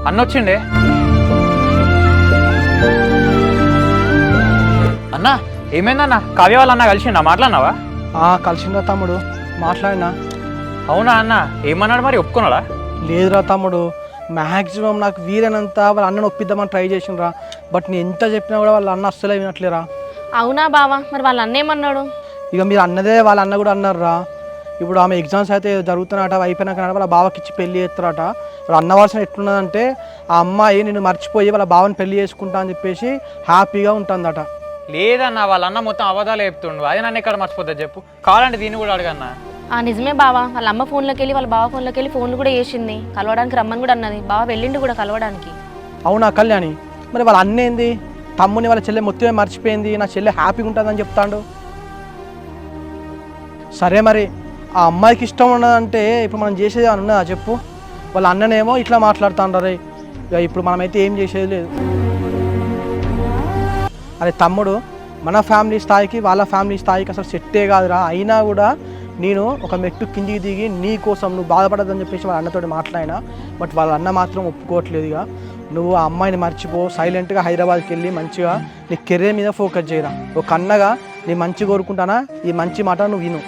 అన్న వచ్చిండే. అన్న ఏమైందన్న? కావ్య వాళ్ళ అన్న కలిసిండా? మాట్లాడినావా? కలిసిందా తమ్ముడు, మాట్లాడినా. అవునా అన్న? ఏమన్నాడు మరి? ఒప్పుకున్నాడా? లేదురా తమ్ముడు, మ్యాక్సిమం నాకు వీలైనంత వాళ్ళ అన్నను ఒప్పిద్దామని ట్రై చేసినరా. బట్ నేను ఎంత చెప్పినా కూడా వాళ్ళ అన్న అస్సలే వినట్లేరా. అవునా బావా? మరి వాళ్ళ అన్న ఏమన్నాడు? ఇక మీరు అన్నదే వాళ్ళ అన్న కూడా అన్నారా. ఇప్పుడు ఆమె ఎగ్జామ్స్ అయితే జరుగుతున్నట, అయిపోయినాక వాళ్ళ బావకి ఇచ్చి పెళ్లి చేస్తారట. వాళ్ళ అన్న వర్షం ఎట్లున్నదంటే ఆ అమ్మాయి నేను మర్చిపోయి వాళ్ళ బావని పెళ్లి చేసుకుంటా అని చెప్పేసి హ్యాపీగా ఉంటుందట. లేదన్న, వాళ్ళ అన్న మొత్తం అబద్ధాలు చెప్తుండు. అది నన్ను ఎక్కడ మర్చిపోతుంది చెప్పు? కావాలంటే దీన్ని కూడా అడగన్నా. నిజమే బావా, వాళ్ళ అమ్మ ఫోన్లోకి వెళ్ళి వాళ్ళ బావ ఫోన్లోకి వెళ్ళి ఫోన్లు కూడా చేసింది, కలవడానికి రమ్మని కూడా అన్నది. బావ వెళ్ళిండు కూడా కలవడానికి. అవునా కళ్యాణి? మరి వాళ్ళ అన్న ఏంది తమ్ముని వాళ్ళ చెల్లె మొత్తమే మర్చిపోయింది, నా చెల్లె హ్యాపీగా ఉంటుందని చెప్తాడు. సరే మరి ఆ అమ్మాయికి ఇష్టం ఉన్నదంటే ఇప్పుడు మనం చేసేది అని ఉన్నదా చెప్పు? వాళ్ళ అన్ననేమో ఇట్లా మాట్లాడుతుంటారు. ఇక ఇప్పుడు మనమైతే ఏం చేసేది లేదు. అరే తమ్ముడు, మన ఫ్యామిలీ స్థాయికి వాళ్ళ ఫ్యామిలీ స్థాయికి అసలు సెట్టే కాదురా. అయినా కూడా నేను ఒక మెట్టు కిందికి దిగి నీ కోసం నువ్వు బాధపడదని చెప్పేసి వాళ్ళ అన్నతోటి మాట్లాడినా. బట్ వాళ్ళ అన్న మాత్రం ఒప్పుకోవట్లేదు. ఇక నువ్వు ఆ అమ్మాయిని మర్చిపో, సైలెంట్గా హైదరాబాద్కి వెళ్ళి మంచిగా నీ కెరీర్ మీద ఫోకస్ చేయరా. ఒక అన్నగా నీ మంచి కోరుకుంటానా, ఈ మంచి మాట నువ్వు విను.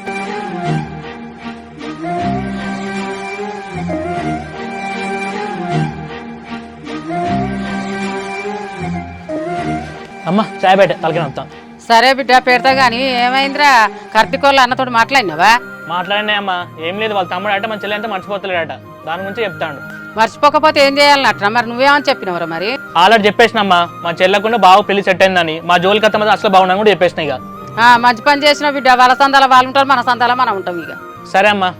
అమ్మ చాయ్ బయట తలకిన వస్తాం. సరే బిడ్డ పెడతా గానీ ఏమైందిరా? కార్తీకోళ్ళ అన్నతో మాట్లాడినావా? మాట్లాడినా అమ్మా. ఏం లేదు, వాళ్ళ తమ్ముడు అంటే మన చెల్లి అంటే మర్చిపోతలేడట. దాని గురించి చెప్తాడు. మర్చిపోకపోతే ఏం చేయాలన్నట్రా? మరి నువ్వేమని చెప్పినవరా? మరి ఆల్రెడీ చెప్పేసినమ్మా, మా చెల్లెకుండా బాగా పెళ్లి సెట్ అయిందని. మా జోలికి అత్త అసలు బాగున్నా కూడా చెప్పేసిన. ఇక మంచి పని చేసిన బిడ్డ. వాళ్ళ సందాల వాళ్ళు ఉంటారు, మన సందాల మనం ఉంటాం. ఇక సరే అమ్మా.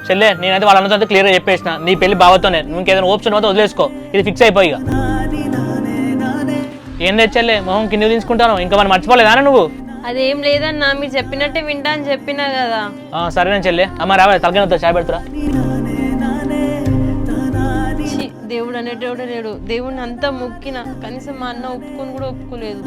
చెల్లె నేనైతే వాళ్ళ అన్నతో క్లియర్గా చెప్పేసిన, నీ పెళ్లి బావతోనే. నువ్వు ఇంకేదైనా ఓప్షన్ పోతే వదిలేసుకో, ఇది ఫిక్స్ అయిపోయి. ఏం లేదు చెల్లె, మొహం కింద తీసుకుంటాను. ఇంకా మనం మర్చిపోలేదా నువ్వు? అదేం లేదన్నా, మీరు చెప్పినట్టే వింటా అని చెప్పినా కదా. సరేనా చెల్లె. అమ్మ రావాలి, తలకిన చాయ్ పెడతారా? దేవుడు అనేటోడు లేడు. దేవుడిని అంతా మొక్కిన, కనీసం మా అన్న ఒప్పుకొని కూడా ఒప్పుకోలేదు.